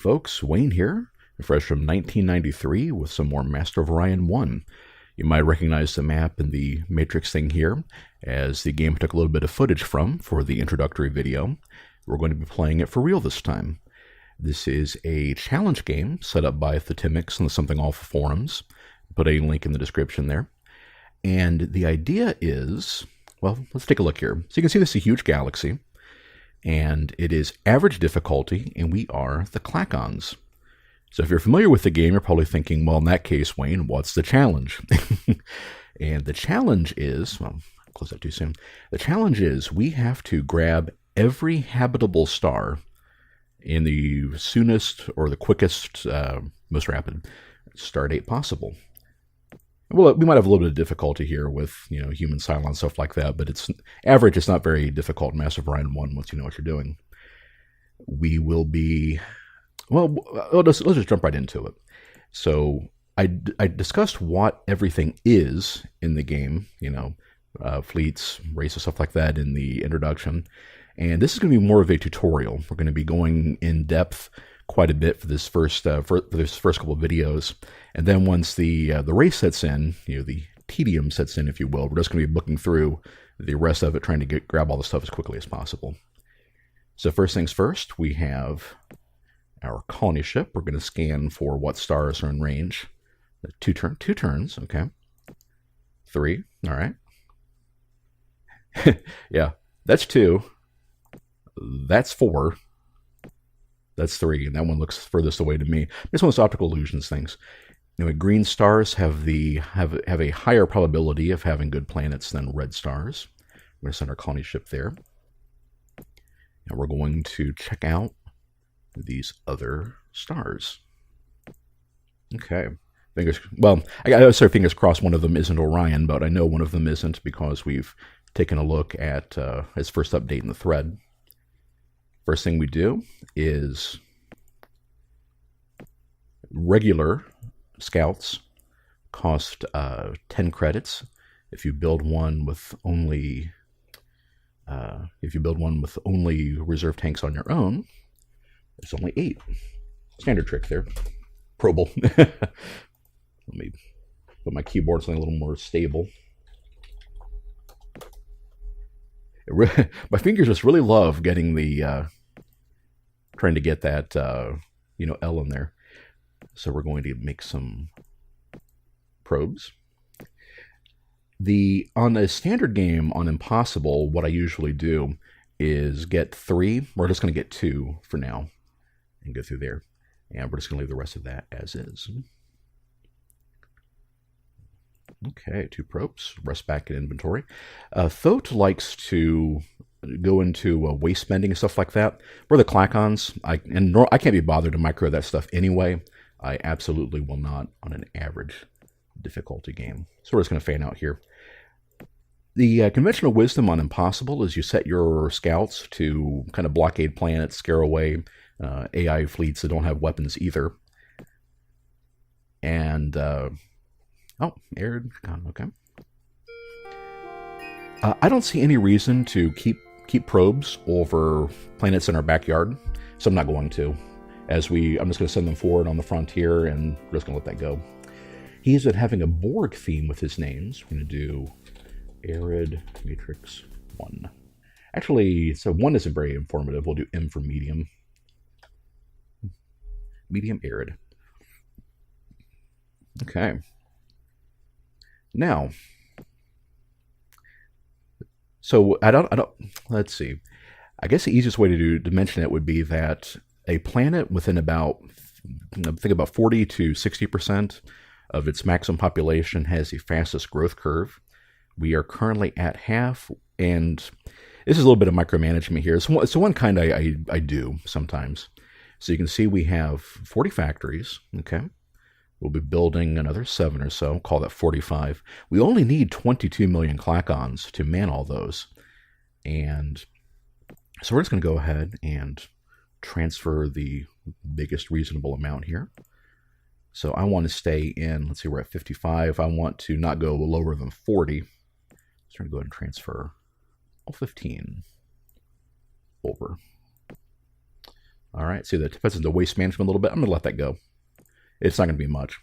folks, Wayne here, fresh from 1993 with some more Master of Orion 1. You might recognize the map and the matrix thing here, as the game took a little bit of footage from for the introductory video. We're going to be playing it for real this time. This is a challenge game set up by Thotimics on the Something Awful forums. Put a link in the description there. And the idea is, well, let's take a look here. So you can see this is a huge galaxy, and it is average difficulty, and we are the Klackons. So if you're familiar with the game, you're probably thinking, well, in that case, Wayne, what's the challenge? And the challenge is, well, close that too soon. The challenge is we have to grab every habitable star in the soonest or the quickest, most rapid star date possible. Well, we might have a little bit of difficulty here with, human silence and stuff like that, but it's average. It's not very difficult in Master of Orion 1 once you know what you're doing. We will be, well, let's just jump right into it. So I discussed what everything is in the game, fleets, races, stuff like that in the introduction. And this is going to be more of a tutorial. We're going to be going in depth quite a bit for this first couple of videos, and then once the race sets in, the tedium sets in, if you will, we're just going to be looking through the rest of it, trying to grab all the stuff as quickly as possible. So first things first, we have our colony ship. We're going to scan for what stars are in range. Two turns, okay. 3, all right. Yeah, that's 2. That's 4. That's 3, and that one looks furthest away to me. It's one of those optical illusions things. Anyway, green stars have a higher probability of having good planets than red stars. We're going to send our colony ship there. And we're going to check out these other stars. Okay. I say fingers crossed one of them isn't Orion, but I know one of them isn't because we've taken a look at its first update in the thread. First thing we do is regular scouts cost 10 credits. If you build one with only reserve tanks on your own, it's only 8. Standard trick there. Probable. Let me put my keyboard something a little more stable. My fingers just really love getting the trying to get that L in there. So we're going to make some probes. On a standard game on Impossible, what I usually do is get 3. We're just going to get 2 for now and go through there. And we're just going to leave the rest of that as is. Okay, 2 probes. Rest back in inventory. Thoth likes to go into waste spending and stuff like that. We're the Klackons. I can't be bothered to micro that stuff anyway. I absolutely will not on an average difficulty game. So we're just going to fan out here. The conventional wisdom on Impossible is you set your scouts to kind of blockade planets, scare away AI fleets that don't have weapons either. And arid, okay. I don't see any reason to keep probes over planets in our backyard, so I'm not going to. I'm just going to send them forward on the frontier, and we're just going to let that go. He's been having a Borg theme with his names. We're going to do arid matrix 1. Actually, so 1 isn't very informative. We'll do M for medium. Medium arid. Okay. Now, so let's see. I guess the easiest way to mention it would be that a planet within about 40 to 60% of its maximum population has the fastest growth curve. We are currently at half, and this is a little bit of micromanagement here. So one kind I do sometimes. So you can see we have 40 factories, okay? We'll be building another 7 or so, call that 45. We only need 22 million Klackons to man all those. And so we're just going to go ahead and transfer the biggest reasonable amount here. So I want to stay in, let's see, we're at 55. I want to not go lower than 40. So I'm going to go ahead and transfer all 15 over. All right, see, that depends on the waste management a little bit. I'm going to let that go. It's not going to be much.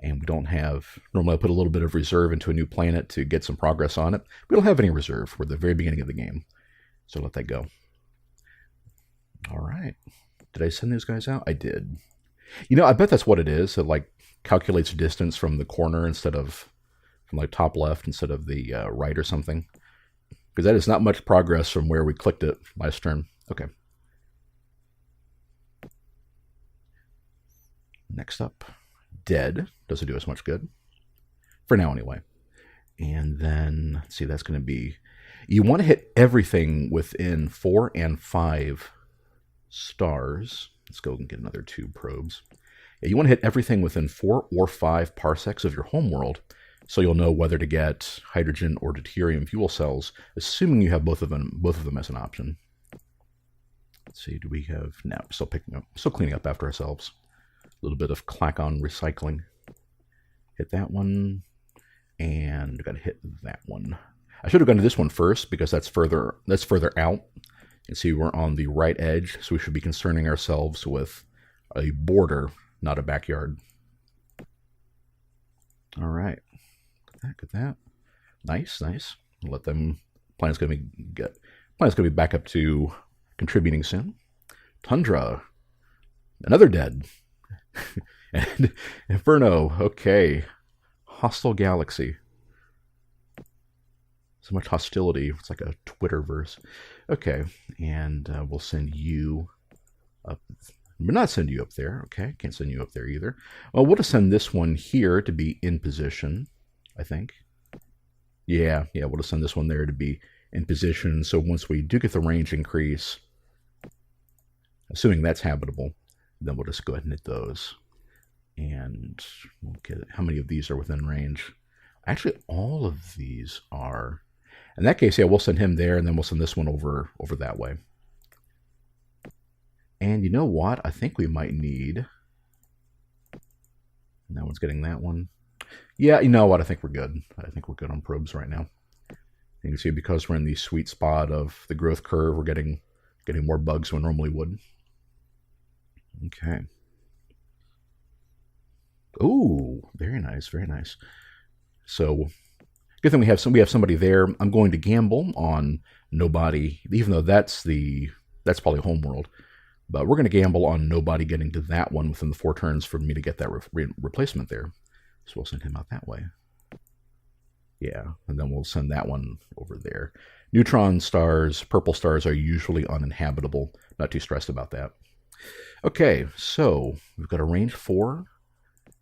And we don't have, normally I put a little bit of reserve into a new planet to get some progress on it. We don't have any reserve. We're at the very beginning of the game. So let that go. All right. Did I send these guys out? I did. You know, I bet that's what it is. It like calculates distance from the corner instead of, from like top left instead of the right or something. Because that is not much progress from where we clicked it last turn. Okay. Next up, dead. Doesn't do us much good. For now, anyway. And then, let's see, that's going to be... You want to hit everything within 4 and 5 stars. Let's go and get another 2 probes. Yeah, you want to hit everything within 4 or 5 parsecs of your homeworld, so you'll know whether to get hydrogen or deuterium fuel cells, assuming you have both of them as an option. Let's see, do we have... No, still picking up, still cleaning up after ourselves. A little bit of Klackon recycling. Hit that one, and got to hit that one. I should have gone to this one first because that's further out. And see, we're on the right edge, so we should be concerning ourselves with a border, not a backyard. All right, get that. Nice. Let them. Planet's gonna be back up to contributing soon. Tundra, another dead. And Inferno, okay. Hostile galaxy. So much hostility. It's like a Twitterverse. Okay, and we'll send you up. We'll not send you up there. Okay, can't send you up there either. Well, we'll just send this one here to be in position, I think. Yeah, we'll just send this one there to be in position. So once we do get the range increase, assuming that's habitable, then we'll just go ahead and hit those. And we'll get how many of these are within range. Actually, all of these are. In that case, yeah, we'll send him there, and then we'll send this one over that way. And you know what? I think we might need... And that one's getting that one. Yeah, you know what? I think we're good. I think we're good on probes right now. You can see because we're in the sweet spot of the growth curve, we're getting more bugs than we normally would. Okay. Ooh, very nice, very nice. So, good thing we have somebody there. I'm going to gamble on nobody, even though that's probably homeworld. But we're going to gamble on nobody getting to that one within the 4 turns for me to get that replacement there. So we'll send him out that way. Yeah, and then we'll send that one over there. Neutron stars, purple stars are usually uninhabitable. Not too stressed about that. Okay, so we've got a range 4.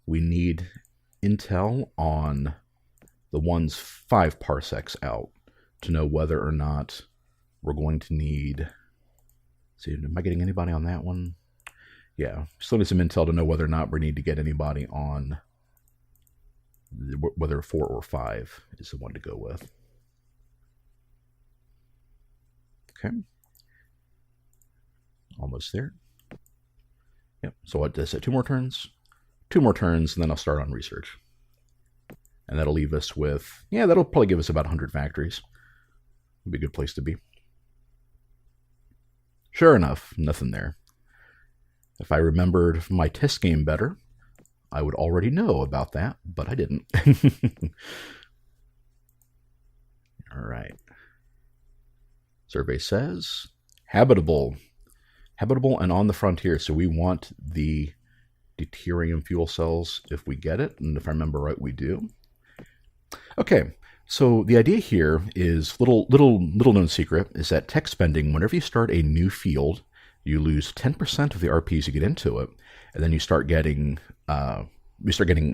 We need intel on the ones 5 parsecs out to know whether or not we're going to need... See, am I getting anybody on that one? Yeah, still need some intel to know whether or not we need to get anybody on whether 4 or 5 is the one to go with. Okay. Almost there. Yep, so what does it? 2 more turns? 2 more turns, and then I'll start on research. And that'll leave us with, yeah, that'll probably give us about 100 factories. Would be a good place to be. Sure enough, nothing there. If I remembered my test game better, I would already know about that, but I didn't. All right. Survey says, habitable. Habitable and on the frontier, so we want the deuterium fuel cells if we get it, and if I remember right, we do. Okay, so the idea here is little known secret is that tech spending, whenever you start a new field, you lose 10% of the RPs you get into it, and then you start getting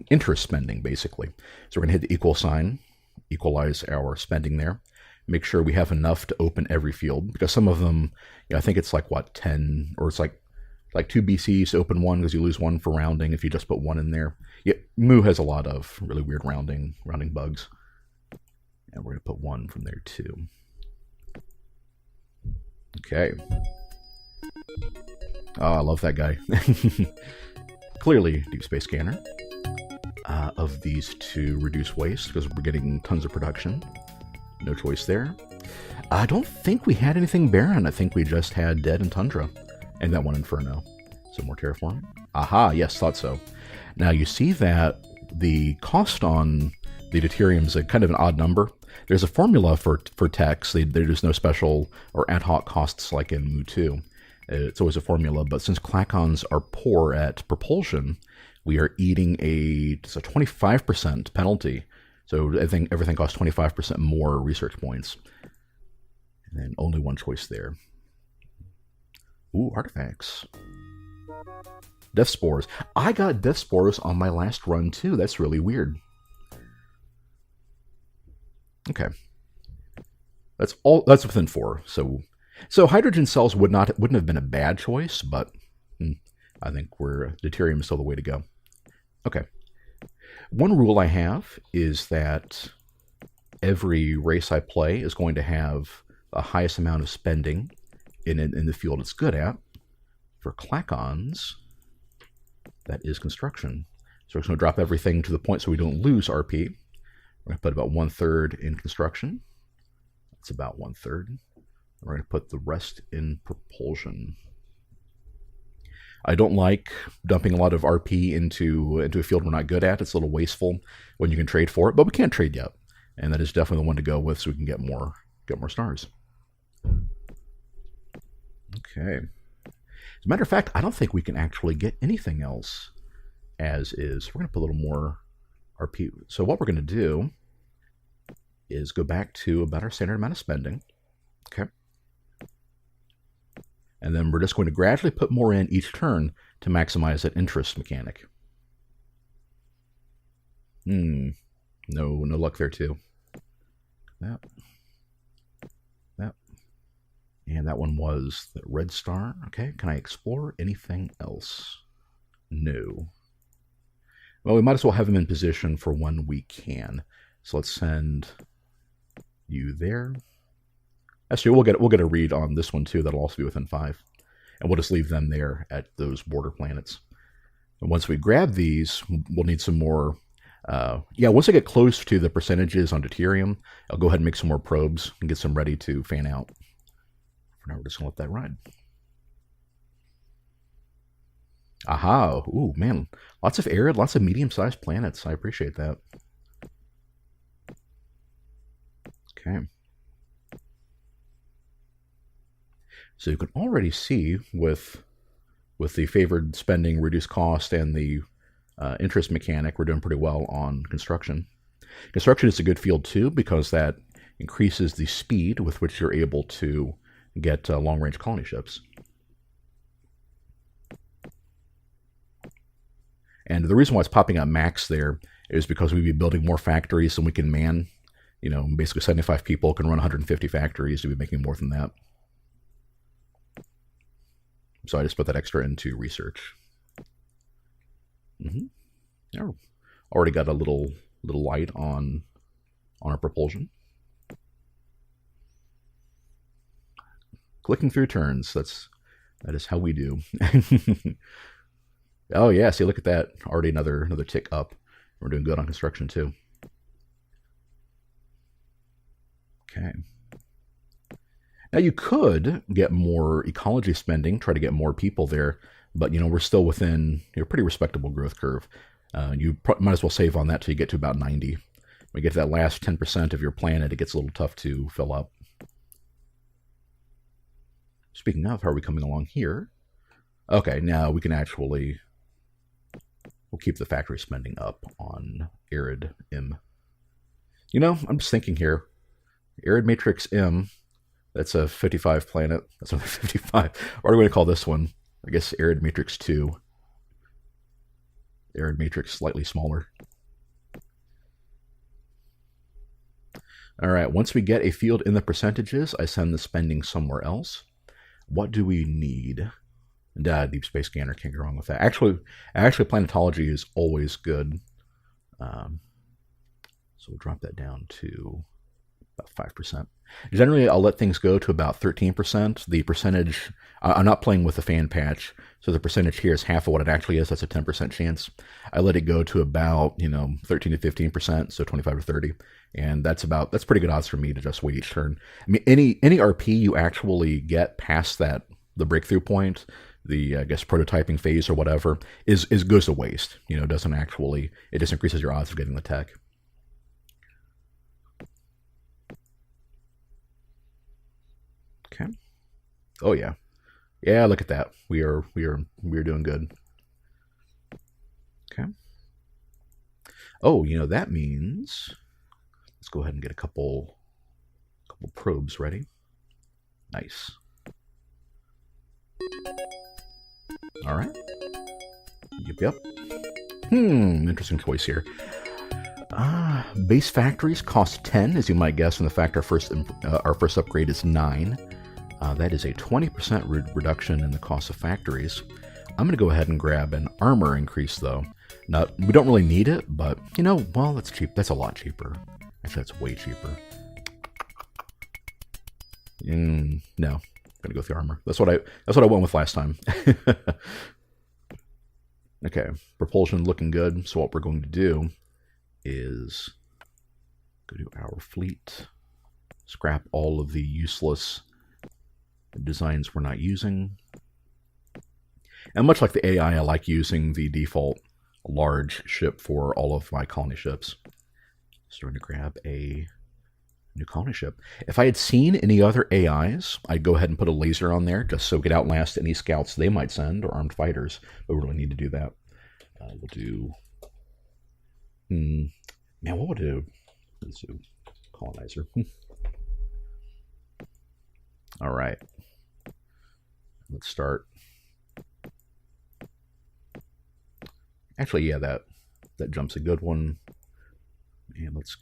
interest spending basically. So we're gonna hit the equal sign, equalize our spending there. Make sure we have enough to open every field, because some of them, I think it's like what 10 or it's like 2 BCs to open one because you lose 1 for rounding if you just put 1 in there. Yeah, Mu has a lot of really weird rounding bugs. And we're going to put 1 from there too. Okay. Oh, I love that guy. Clearly, Deep Space Scanner. Of these 2, reduce waste because we're getting tons of production. No choice there. I don't think we had anything barren. I think we just had dead and tundra. And that one Inferno. So more terraforming. Aha, yes, thought so. Now you see that the cost on the deuterium is a kind of an odd number. There's a formula for techs. There's no special or ad hoc costs like in Mu 2. It's always a formula, but since Klackons are poor at propulsion, we are eating a 25% penalty. So I think everything costs 25% more research points. And then only one choice there. Ooh, artifacts. Death Spores. I got Death Spores on my last run too. That's really weird. Okay. That's within 4. So hydrogen cells wouldn't have been a bad choice, but I think deuterium is still the way to go. Okay. One rule I have is that every race I play is going to have the highest amount of spending in the field it's good at. For Klackons, that is construction. So we're just going to drop everything to the point so we don't lose RP. We're going to put about 1/3 in construction. That's about 1/3. We're going to put the rest in propulsion. I don't like dumping a lot of RP into a field we're not good at. It's a little wasteful when you can trade for it, but we can't trade yet. And that is definitely the one to go with so we can get more stars. Okay. As a matter of fact, I don't think we can actually get anything else as is. We're going to put a little more RP. So what we're going to do is go back to about our standard amount of spending. Okay. And then we're just going to gradually put more in each turn to maximize that interest mechanic. No luck there too. That. And that one was the red star. Okay, can I explore anything else? No. Well, we might as well have him in position for when we can. So let's send you there. Actually, we'll get a read on this one too. That'll also be within 5. And we'll just leave them there at those border planets. And once we grab these, we'll need some more. Once I get close to the percentages on deuterium, I'll go ahead and make some more probes and get some ready to fan out. For now, we're just going to let that ride. Aha. Ooh, man. Lots of arid, lots of medium-sized planets. I appreciate that. Okay. So you can already see with the favored spending, reduced cost, and the interest mechanic, we're doing pretty well on construction. Construction is a good field too because that increases the speed with which you're able to get long-range colony ships. And the reason why it's popping up max there is because we'd be building more factories than we can man. You know, basically 75 people can run 150 factories. We'd be making more than that. So I just put that extra into research. Yeah, already got a little light on our propulsion. Clicking through turns. That is how we do. Oh yeah, see, look at that. Already another tick up. We're doing good on construction too. Okay. Now you could get more ecology spending, try to get more people there, but you know we're still within a pretty respectable growth curve. You might as well save on that till you get to about 90. When you get to that last 10% of your planet, it gets a little tough to fill up. Speaking of, how are we coming along here? Okay, now we can actually we'll keep the factory spending up on Arid M. You know, I'm just thinking here. Arid Matrix M. That's a 55 planet. That's another 55. What are we going to call this one? I guess Arid Matrix 2. Arid Matrix slightly smaller. All right, once we get a field in the percentages, I send the spending somewhere else. What do we need? Deep Space Scanner, can't go wrong with that. Actually, planetology is always good. So we'll drop that down to about 5%. Generally, I'll let things go to about 13%. The percentage, I'm not playing with the fan patch, so the percentage here is half of what it actually is. That's a 10% chance. I let it go to about 13 to 15%, so 25 to 30, and that's pretty good odds for me to just wait each turn. I mean, any RP you actually get past the breakthrough point, the I guess prototyping phase or whatever is goes to waste. You know, doesn't actually, it just increases your odds of getting the tech. Okay. Oh yeah. Yeah, look at that. We are doing good. Okay. Oh, you know, that means let's go ahead and get a couple probes ready. Nice. All right. Yep. Interesting choice here. Base factories cost 10, as you might guess, and the fact our first upgrade is 9. That is a 20% reduction in the cost of factories. I'm going to go ahead and grab an armor increase, though. Now, we don't really need it, but, you know, well, that's cheap. That's a lot cheaper. Actually, that's way cheaper. No, I'm going to go with the armor. That's what I went with last time. Okay, propulsion looking good. So what we're going to do is go to our fleet, scrap all of the useless designs we're not using. And much like the AI, I like using the default large ship for all of my colony ships. So we're going to grab a new colony ship. If I had seen any other AIs, I'd go ahead and put a laser on there just so it could outlast any scouts they might send or armed fighters. But we really need to do that. We'll do... man, what would do? Let's do colonizer. All right. Let's start. Actually, yeah, that jump's a good one. And let's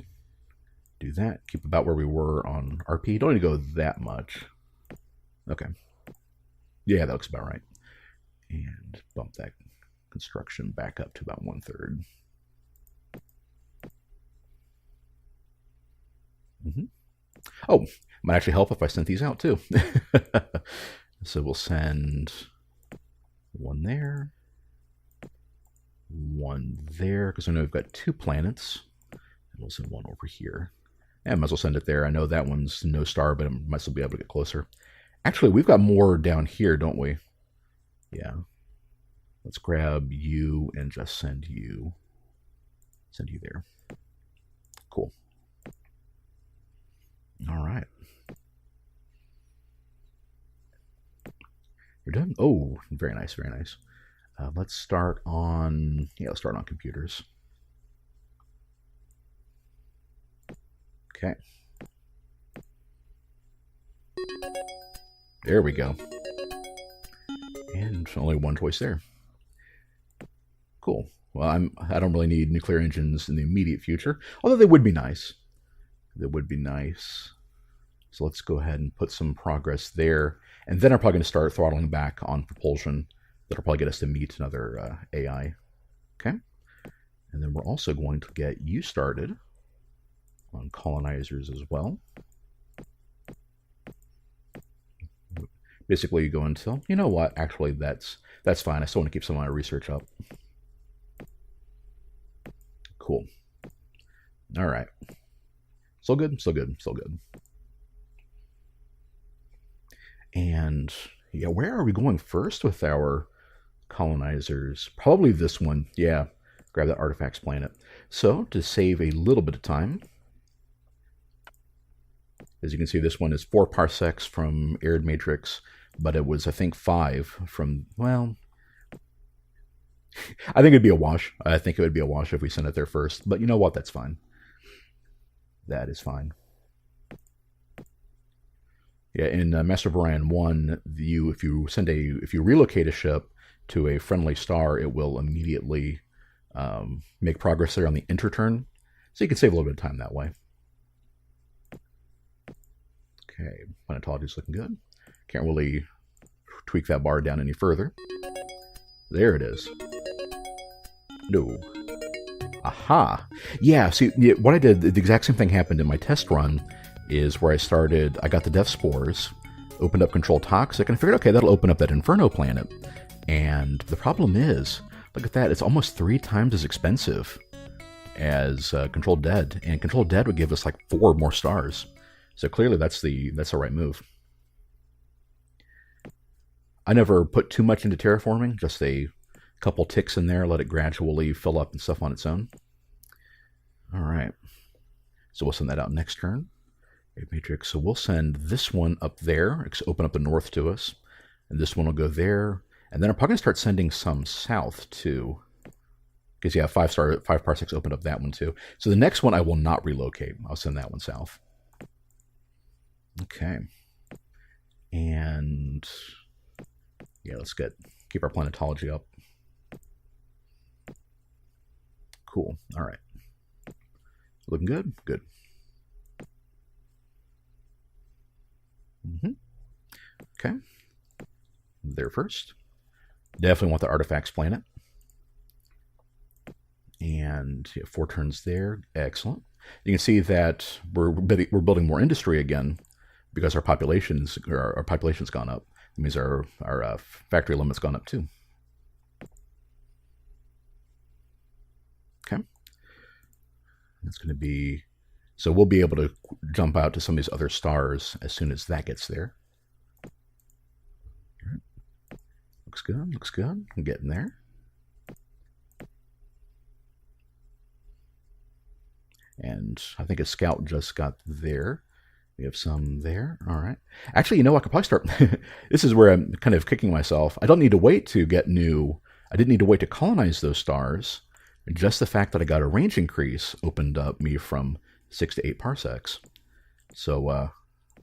do that. Keep about where we were on RP. Don't need to go that much. Okay. Yeah, that looks about right. And bump that construction back up to about 1/3. Oh, might actually help if I sent these out too. So we'll send one there, one there, because I know we've got 2 planets. And we'll send one over here. And I might as well send it there. I know that one's no star, but I might still be able to get closer. Actually, we've got more down here, don't we? Yeah. Let's grab you and just send you there. Cool. All right. We're done. Oh, very nice, very nice. Let's start on, let's start on computers. Okay. There we go. And only one choice there. Cool. Well, I don't really need nuclear engines in the immediate future, although they would be nice. They would be nice. So let's go ahead and put some progress there. And then I'm probably going to start throttling back on propulsion. That'll probably get us to meet another AI. Okay. And then we're also going to get you started on colonizers as well. Basically, you go until, you know what, actually, that's fine. I still want to keep some of my research up. Cool. All right. Still good, still good, still good. And yeah, where are we going first with our colonizers? Probably this one. Yeah, grab that artifacts planet. So to save a little bit of time, as you can see, this one is 4 parsecs from arid matrix, but it was, I think, 5 from, well, I think it'd be a wash. I think it would be a wash if we sent it there first. But you know what? That's fine. That is fine. Yeah, in Master of Orion 1, if you relocate a ship to a friendly star, it will immediately make progress there on the interturn. So you can save a little bit of time that way. Okay, planetology is looking good. Can't really tweak that bar down any further. There it is. No. Aha. Yeah, see, what I did, the exact same thing happened in my test run, is where I got the death spores, opened up control toxic, and I figured, okay, that'll open up that inferno planet. And the problem is, look at that, it's almost 3 times as expensive as control dead, and control dead would give us like 4 more stars. So clearly that's the right move. I never put too much into terraforming, just a couple ticks in there, let it gradually fill up and stuff on its own. All right. So we'll send that out next turn. Matrix. So we'll send this one up there, open up the north to us, and this one will go there. And then I'm probably going to start sending some south too, because yeah, 5 parsecs opened up that one too. So the next one I will not relocate. I'll send that one south. Okay. And yeah, let's keep our planetology up. Cool. All right. Looking good? Good. Okay. There first. Definitely want the artifacts planet. And 4 turns there. Excellent. You can see that we're building more industry again because our population's gone up. It means our factory limit's gone up too. Okay. That's going to be... So we'll be able to jump out to some of these other stars as soon as that gets there. Right. Looks good, looks good. I'm getting there. And I think a scout just got there. We have some there. All right. Actually, you know, I could probably start... This is where I'm kind of kicking myself. I don't need to wait to get new... I didn't need to wait to colonize those stars. Just the fact that I got a range increase opened up me from 6 to 8 parsecs. So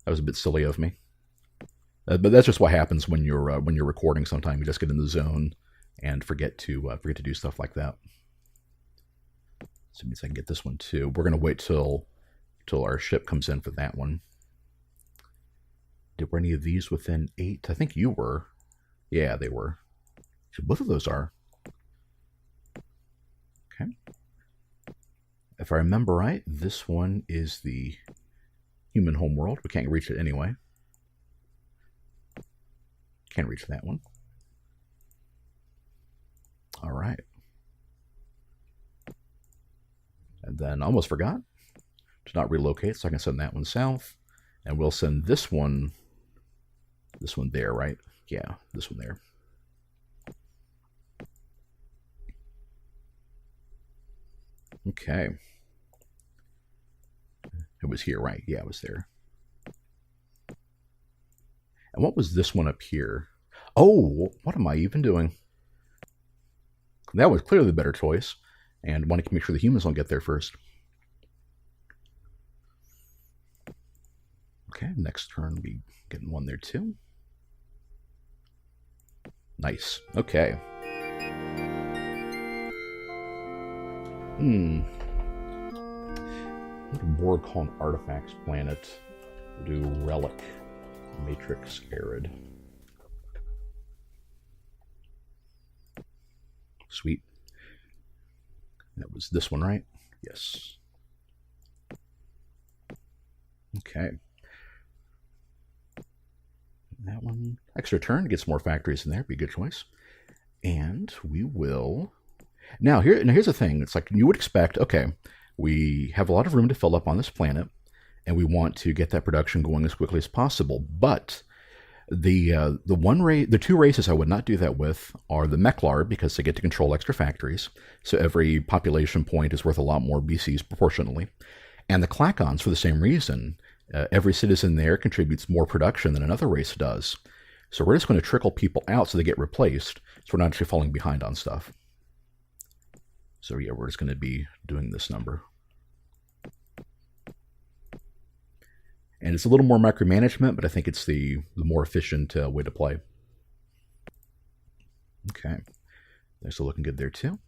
that was a bit silly of me. But that's just what happens when you're recording. Sometimes you just get in the zone and forget to do stuff like that. So it means I can get this one too. We're going to wait till our ship comes in for that one. Were any of these within 8? I think you were. Yeah, they were. So both of those are. Okay. If I remember right, this one is the human homeworld. We can't reach it anyway. Can't reach that one. All right. And then almost forgot to not relocate, so I can send that one south. And we'll send this one there, right? Yeah, this one there. Okay. It was here, right? Yeah, it was there. And what was this one up here? Oh, what am I even doing? That was clearly the better choice. And want to make sure the humans don't get there first. Okay, next turn we'll be getting one there too. Nice. Okay. What a board called Artifacts Planet. We'll do Relic Matrix Arid. Sweet. That was this one, right? Yes. Okay. That one. Extra turn, get some more factories in there. Be a good choice. And we will... Now, here's the thing. It's like you would expect, okay, we have a lot of room to fill up on this planet, and we want to get that production going as quickly as possible. But the 2 races I would not do that with are the Meklar, because they get to control extra factories. So every population point is worth a lot more BCs proportionally. And the Klackons, for the same reason. Every citizen there contributes more production than another race does. So we're just going to trickle people out so they get replaced, so we're not actually falling behind on stuff. So yeah, we're just going to be doing this number. And it's a little more micromanagement, but I think it's the more efficient way to play. Okay. They're still looking good there too.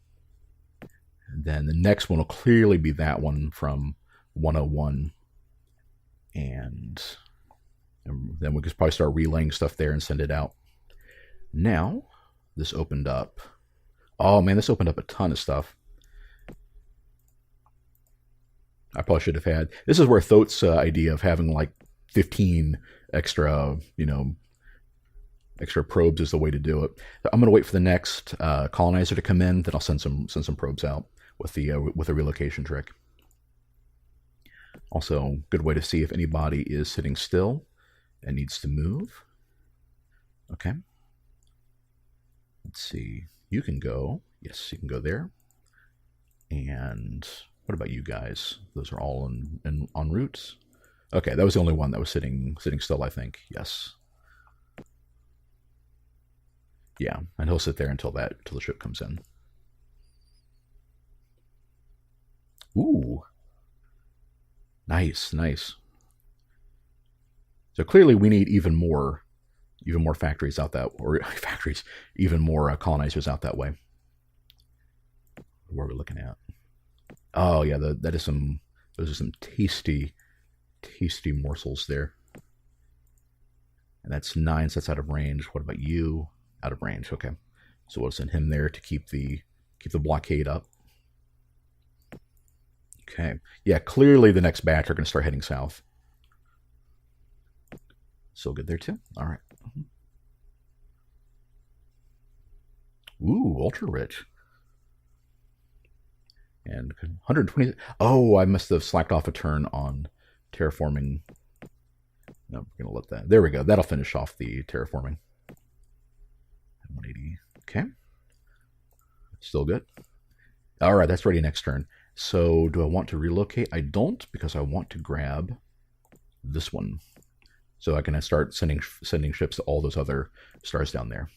And then the next one will clearly be that one from 101. And then we can probably start relaying stuff there and send it out. Now, this opened up. Oh man, this opened up a ton of stuff. I probably should have had. This is where Thoth's idea of having like 15 extra, extra probes is the way to do it. I'm going to wait for the next colonizer to come in, then I'll send some probes out with the relocation trick. Also, good way to see if anybody is sitting still and needs to move. Okay. Let's see. You can go. Yes, you can go there. And what about you guys? Those are all en route. Okay, that was the only one that was sitting still, I think. Yes. Yeah, and he'll sit there until the ship comes in. Ooh. Nice, nice. So clearly we need even more factories out that, or factories, even more colonizers out that way. What are we looking at? Oh yeah, that is some. Those are some tasty morsels there. And that's 9, so that's out of range. What about you? Out of range. Okay, so we'll send him there to keep the blockade up. Okay, yeah, clearly the next batch are going to start heading south. So good there too. All right. Ooh, ultra rich. And 120. Oh, I must have slacked off a turn on terraforming. No, we're going to let that. There we go. That'll finish off the terraforming. 180. Okay. Still good. All right, that's ready next turn. So do I want to relocate? I don't, because I want to grab this one. So I can start sending ships to all those other stars down there.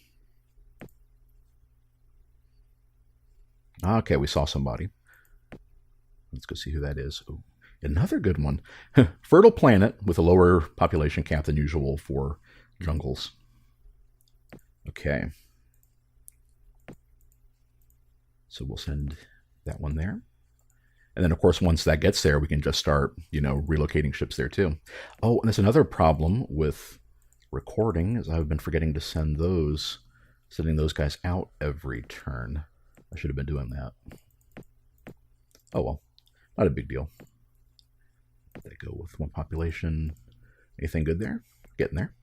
Okay, we saw somebody. Let's go see who that is. Ooh, another good one. Fertile planet with a lower population cap than usual for jungles. Okay. So we'll send that one there. And then, of course, once that gets there, we can just start, relocating ships there too. Oh, and there's another problem with recording, is I've been forgetting to sending those guys out every turn. I should have been doing that. Oh well, not a big deal. Let it go with one population. Anything good there? Getting there.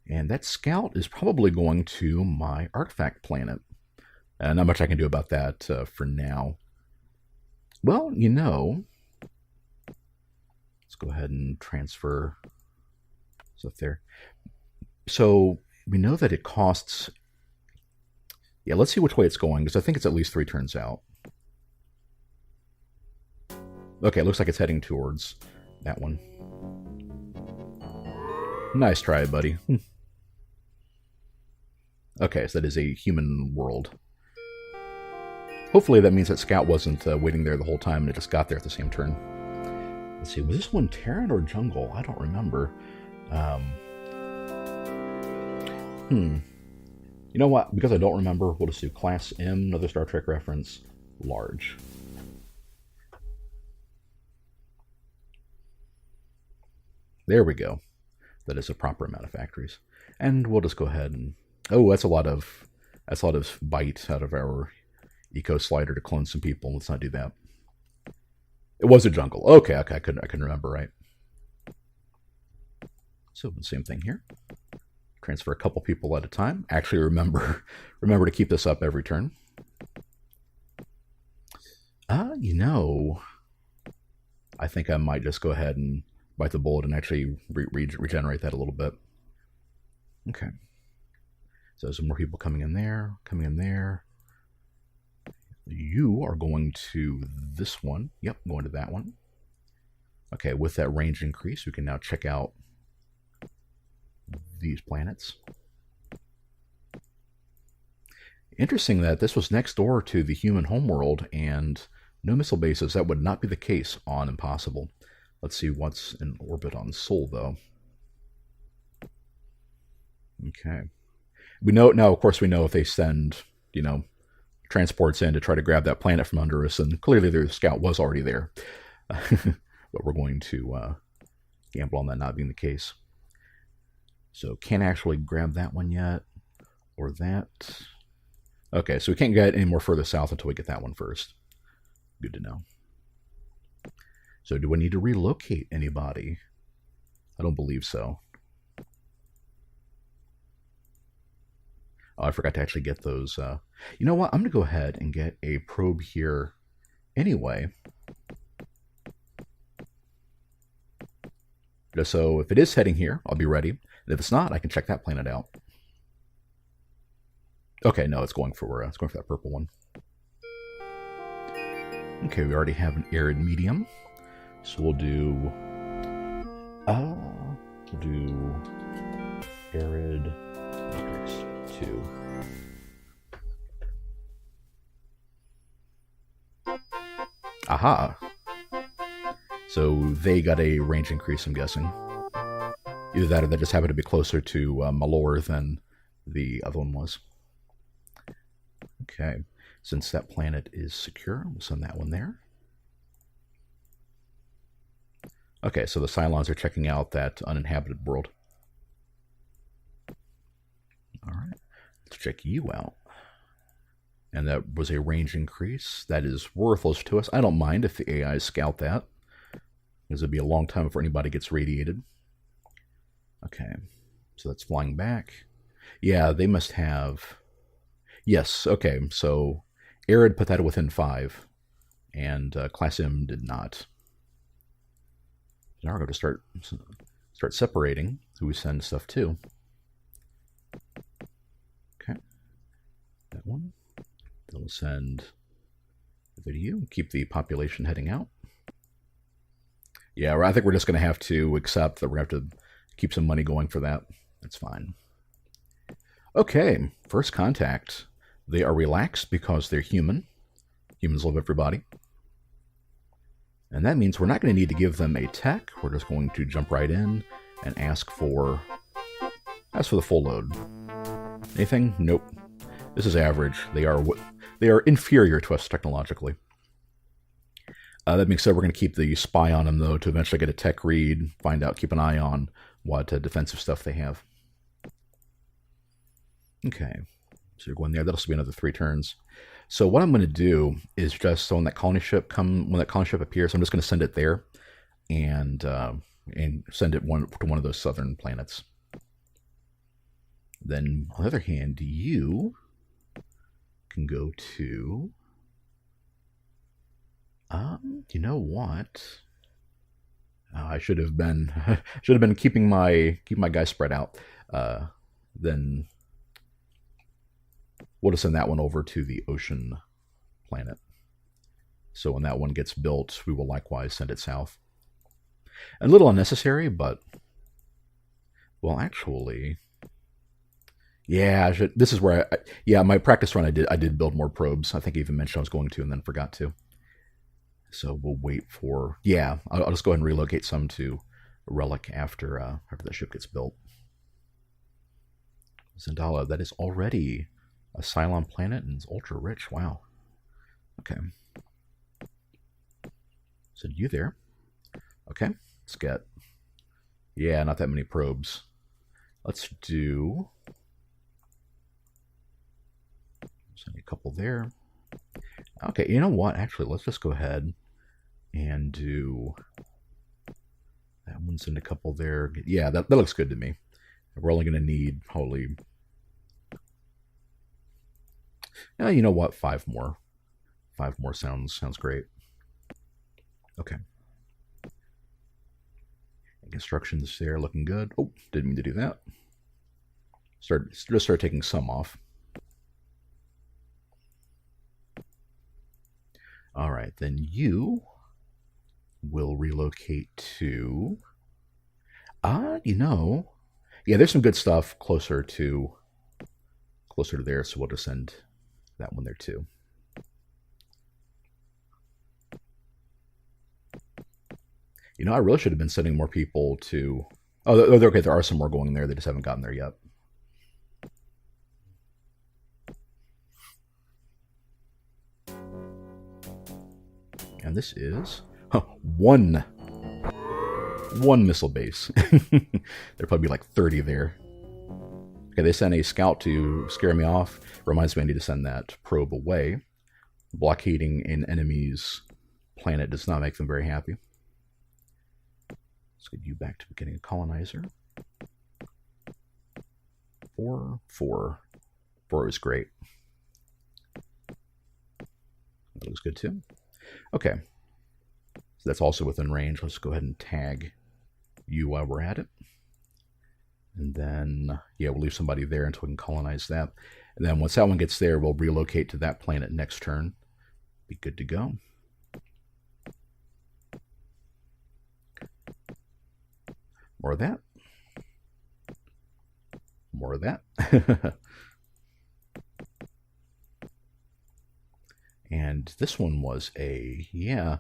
And that scout is probably going to my artifact planet. Not much I can do about that for now. Well, let's go ahead and transfer stuff there. So we know that it costs. Yeah, let's see which way it's going, because I think it's at least 3 turns out. Okay, it looks like it's heading towards that one. Nice try, buddy. Okay, so that is a human world. Hopefully that means that Scout wasn't waiting there the whole time and it just got there at the same turn. Let's see, was this one Terran or Jungle? I don't remember. You know what? Because I don't remember, we'll just do Class M, another Star Trek reference, large. There we go. That is a proper amount of factories. And we'll just go ahead and... Oh, that's a lot of bite out of our eco slider to clone some people. Let's not do that. It was a jungle. Okay, I couldn't remember, right? So the same thing here. Transfer a couple people at a time. Actually, remember to keep this up every turn. I think I might just go ahead and bite the bullet and actually regenerate that a little bit. Okay. So there's some more people coming in there. You are going to this one. Yep, going to that one. Okay, with that range increase, we can now check out these planets. Interesting that this was next door to the human homeworld and no missile bases. That would not be the case on Impossible. Let's see what's in orbit on Sol, though. Okay. We know now, of course, we know if they send, transports in to try to grab that planet from under us, and clearly their scout was already there. But we're going to gamble on that not being the case. So can't actually grab that one yet, or that. Okay, so we can't get any more further south until we get that one first. Good to know. So do we need to relocate anybody? I don't believe so. Oh, I forgot to actually get those. You know what? I'm going to go ahead and get a probe here anyway. Just so if it is heading here, I'll be ready. And if it's not, I can check that planet out. Okay, no, it's going for that purple one. Okay, we already have an arid medium, so we'll do arid matrix 2. Aha! So they got a range increase, I'm guessing. Either that or they just happen to be closer to Malor than the other one was. Okay, since that planet is secure, we'll send that one there. Okay, so the Cylons are checking out that uninhabited world. All right, let's check you out. And that was a range increase. That is worthless to us. I don't mind if the AIs scout that, because it'd be a long time before anybody gets radiated. Okay, so that's flying back. Yeah, they must have... Yes, okay, so Arid put that within 5, and Class M did not. Now we're going to start separating who we send stuff to. Okay, that one. Then we'll send the video, keep the population heading out. Yeah, I think we're just going to have to accept that we're going to have to keep some money going for that. That's fine. Okay, first contact. They are relaxed because they're human. Humans love everybody. And that means we're not going to need to give them a tech. We're just going to jump right in and ask for the full load. Anything? Nope. This is average. They are inferior to us technologically. That being said, we're going to keep the spy on them, though, to eventually get a tech read, find out, keep an eye on what defensive stuff they have. Okay, so you're going there. That'll be another 3 turns. So what I'm going to do is just, so when that colony ship appears, I'm just going to send it there, and send it to one of those southern planets. Then, on the other hand, you can go to... you know what? I should have been keeping my guys spread out. Then we'll just send that one over to the ocean planet. So when that one gets built, we will likewise send it south. A little unnecessary, but well, actually, yeah. This is where my practice run I did build more probes. I think I even mentioned I was going to, and then forgot to. So we'll wait for... Yeah, I'll just go ahead and relocate some to Relic after the ship gets built. Zendala, that is already a Cylon planet and it's ultra rich. Wow. Okay. So you there. Okay, let's get... Yeah, not that many probes. Let's do... Send a couple there. Okay, you know what? Actually, let's just go ahead and do that one. Send a couple there. Yeah, that looks good to me. We're only going to need probably... you know what? 5 more. 5 more sounds great. Okay. Constructions there looking good. Oh, didn't mean to do that. Just start taking some off. All right, then you will relocate to... you know... Yeah, there's some good stuff closer to there, so we'll just send that one there too. You know, I really should have been sending more people to... Oh, okay, there are some more going there. They just haven't gotten there yet. And this is one missile base. There'd probably be like 30 there. Okay, they sent a scout to scare me off. Reminds me I need to send that probe away. Blockading an enemy's planet does not make them very happy. Let's get you back to getting a colonizer. 4 is great. That looks good too. Okay, so that's also within range. Let's go ahead and tag you while we're at it. And then, yeah, we'll leave somebody there until we can colonize that. And then once that one gets there, we'll relocate to that planet next turn. Be good to go. More of that. More of that. And this one was a, yeah.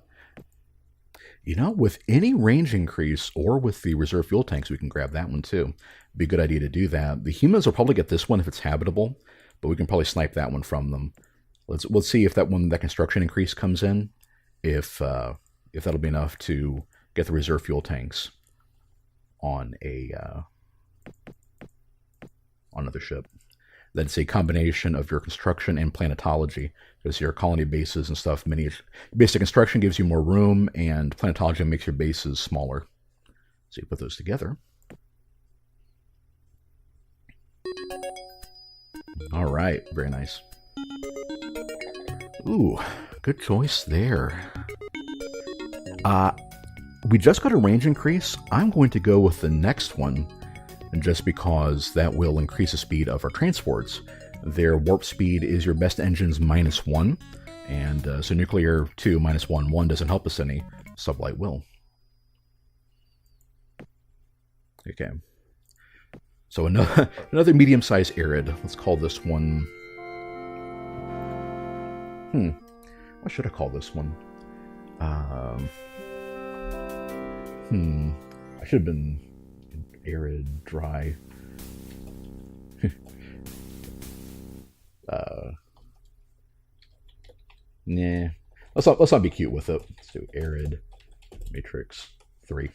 You know, with any range increase or with the reserve fuel tanks, we can grab that one too. Be a good idea to do that. The humans will probably get this one if it's habitable, but we can probably snipe that one from them. Let's see if that one, that construction increase comes in, if that'll be enough to get the reserve fuel tanks on another ship. That's a combination of your construction and planetology, because your colony bases and stuff, basic construction gives you more room, and planetology makes your bases smaller. So you put those together. All right, very nice. Ooh, good choice there. We just got a range increase. I'm going to go with the next one, just because that will increase the speed of our transports. Their warp speed is your best engines -1, and so nuclear 2 -1. 1 doesn't help us any. Sublight will. Okay. So another medium-sized arid. Let's call this one... What should I call this one? I should have been arid, dry. Nah. Let's not be cute with it. Let's do arid matrix 3.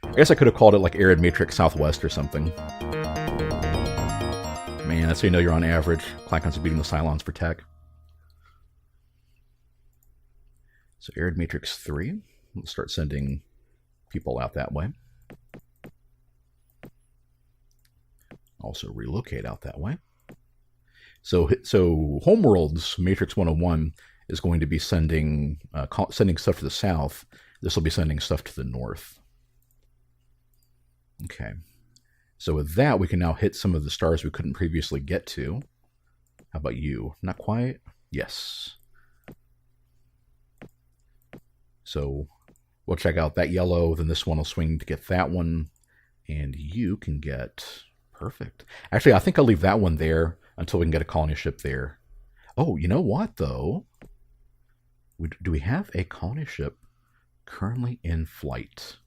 I guess I could have called it like arid matrix southwest or something. Man, that's how you know you're on average. Klackons are beating the Cylons for tech. So arid matrix 3. Let's start sending people out that way. Also relocate out that way. So Homeworld's Matrix 101 is going to be sending stuff to the south. This will be sending stuff to the north. Okay. So with that, we can now hit some of the stars we couldn't previously get to. How about you? Not quite? Yes. So we'll check out that yellow, then this one will swing to get that one, and you can get... Perfect. Actually, I think I'll leave that one there until we can get a colony ship there. Oh, you know what, though? Do we have a colony ship currently in flight?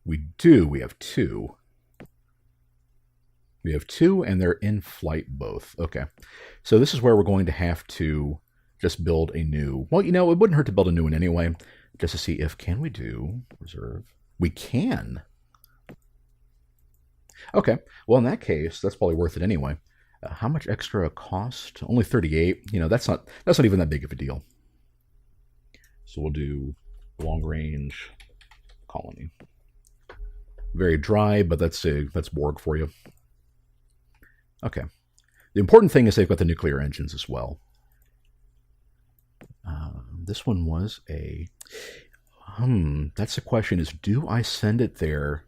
We do. We have 2. We have 2, and they're in flight both. Okay. So this is where we're going to have to just build a new... Well, you know, it wouldn't hurt to build a new one anyway, just to see if... Can we do reserve? We can. Okay. Well, in that case, that's probably worth it anyway. How much extra cost? Only 38. You know, that's not even that big of a deal. So we'll do long range colony. Very dry, but that's Borg for you. Okay. The important thing is they've got the nuclear engines as well. This one was a... That's the question is, do I send it there?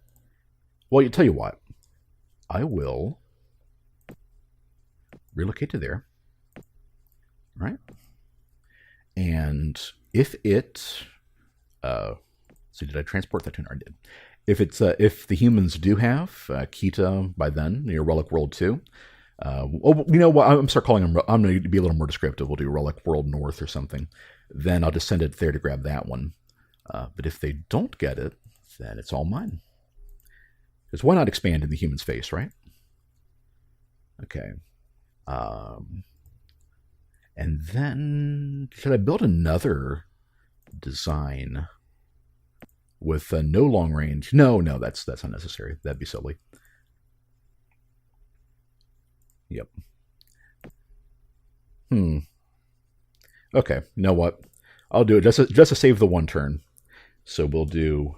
Well, you tell you what. I will relocate to there. Right? And if it... so did I transport that to... I did. If the humans do have Kita by then, Relic World 2, you know what? I'm start calling them. I'm going to be a little more descriptive. We'll do Relic World North or something. Then I'll just send it there to grab that one. But if they don't get it, then it's all mine. Because why not expand in the human's face, right? Okay. And then should I build another design with no long range? No, that's unnecessary. That'd be silly. Yep. Okay, you know what? I'll do it just to save the one turn. So we'll do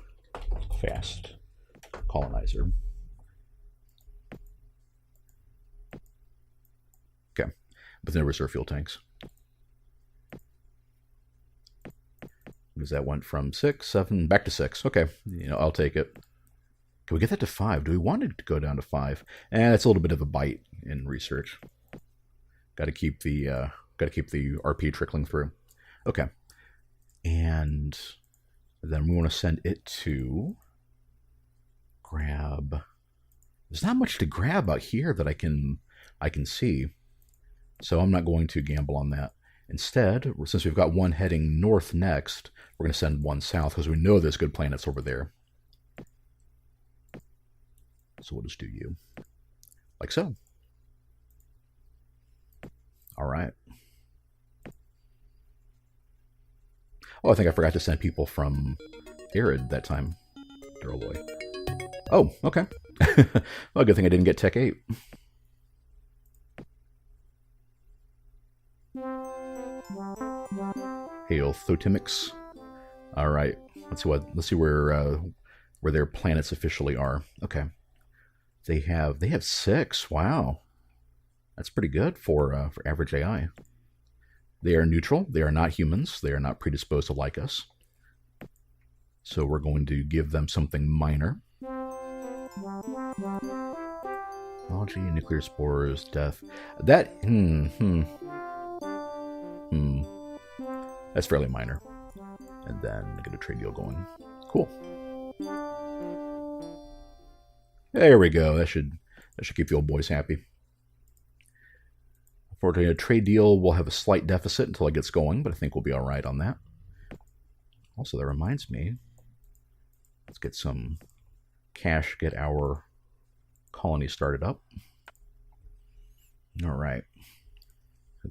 fast colonizer. Okay, with no reserve fuel tanks. Because that went from 6, 7, back to 6. Okay, you know, I'll take it. Can we get that to 5? Do we want it to go down to 5? That's a little bit of a bite in research. Got to keep the RP trickling through. Okay, and then we want to send it to grab. There's not much to grab out here that I can see, so I'm not going to gamble on that. Instead, since we've got one heading north next, we're going to send one south because we know there's good planets over there. So we'll just do you. Like so. All right. Oh, I think I forgot to send people from Arid that time. Duralloy. Oh, okay. Well, good thing I didn't get Tech 8. Hail Thotimics. All right. Let's see where their planets officially are. Okay. They have 6. Wow. That's pretty good for average AI. They are neutral. They are not humans. They are not predisposed to like us. So we're going to give them something minor. Technology, nuclear spores, death. That that's fairly minor. And then get a trade deal going. Cool. There we go. That should keep the old boys happy. Unfortunately, a trade deal will have a slight deficit until it gets going, but I think we'll be all right on that. Also, that reminds me, let's get some cash, get our colony started up. All right.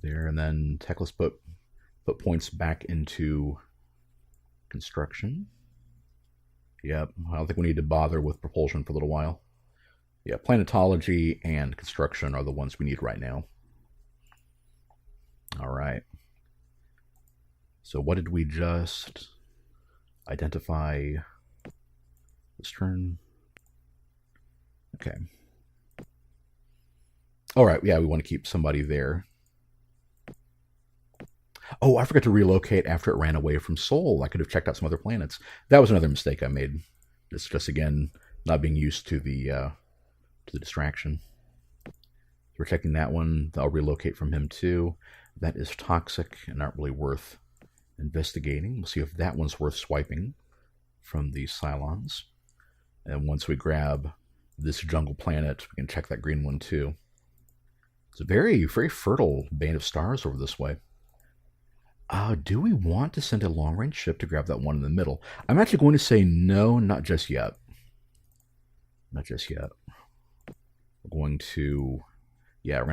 There, and then let's put points back into construction. Yep, I don't think we need to bother with propulsion for a little while. Yeah, planetology and construction are the ones we need right now. All right. So what did we just identify this turn? Okay. All right, yeah, we want to keep somebody there. Oh, I forgot to relocate after it ran away from Sol. I could have checked out some other planets. That was another mistake I made. It's just, again, not being used to the distraction. We're checking that one. I'll relocate from him too. That is toxic and not really worth investigating. We'll see if that one's worth swiping from the Cylons. And once we grab this jungle planet, we can check that green one too. It's a very, very fertile band of stars over this way. Do we want to send a long-range ship to grab that one in the middle? I'm actually going to say no, not just yet. Not just yet. We're going to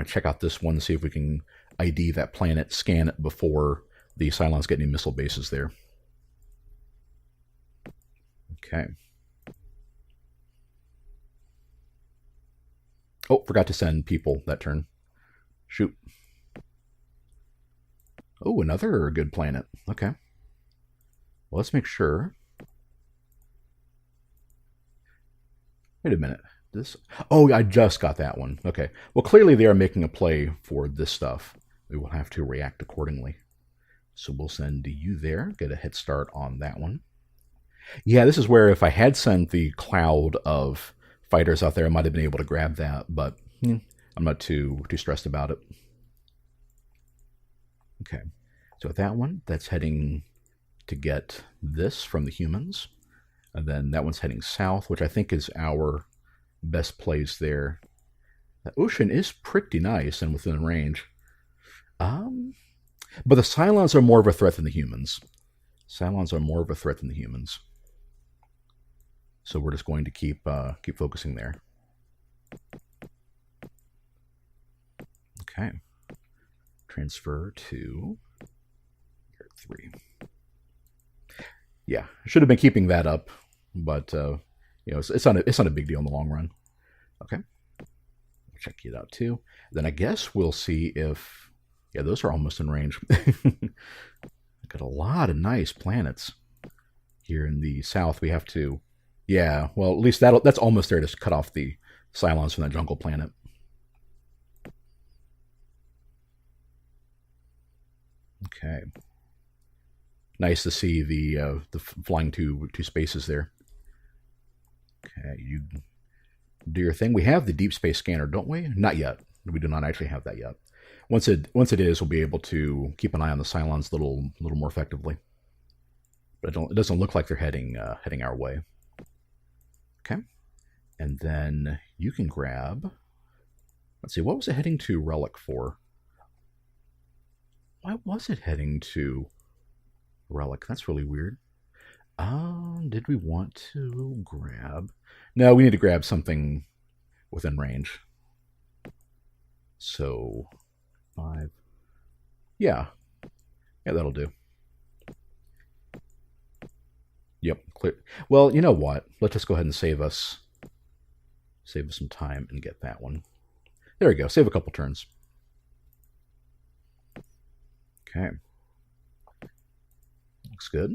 check out this one, see if we can ID that planet, scan it before the Cylons get any missile bases there. Okay. Oh, forgot to send people that turn. Shoot. Oh, another good planet. Okay. Well, let's make sure. Wait a minute. Oh, I just got that one. Okay. Well, clearly they are making a play for this stuff. We will have to react accordingly. So we'll send you there. Get a head start on that one. Yeah, this is where if I had sent the cloud of fighters out there, I might have been able to grab that, but I'm not too stressed about it. Okay. So with that one, that's heading to get this from the humans. And then that one's heading south, which I think is our best place there. The ocean is pretty nice and within range. But the Cylons are more of a threat than the humans. Cylons are more of a threat than the humans. So we're just going to keep focusing there. Okay. Transfer to 3. Yeah, should have been keeping that up, but it's not a big deal in the long run. Okay, check it out too. Then I guess we'll see if those are almost in range. Got a lot of nice planets here in the south. We have to, well, at least that's almost there to cut off the Cylons from that jungle planet. Okay. Nice to see the flying two spaces there. Okay, you do your thing. We have the deep space scanner, don't we? Not yet. We do not actually have that yet. Once it is, we'll be able to keep an eye on the Cylons a little more effectively. But it doesn't look like they're heading our way. Okay, and then you can grab. Let's see, what was it heading to Relic for? Why was it heading to Relic? That's really weird. Did we want to grab? No, we need to grab something within range. So, 5. Yeah, that'll do. Yep, clear. Well, you know what? Let's just go ahead and save us some time and get that one. There we go. Save a couple turns. Okay. Looks good.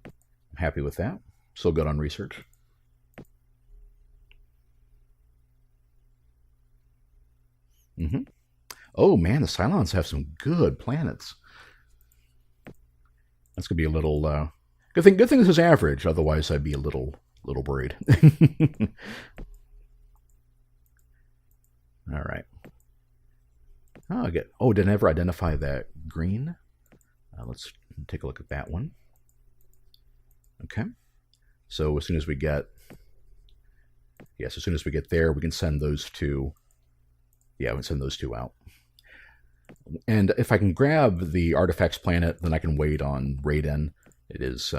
I'm happy with that. Still good on research. Oh man, the Cylons have some good planets. That's gonna be a little good thing. Good thing this is average. Otherwise, I'd be a little worried. All right. Did I ever identify that green? Let's take a look at that one. Okay. So as soon as we get, as soon as we get there, we can send those two. Yeah, we can send those two out. And if I can grab the artifacts planet, then I can wait on raid-in. It is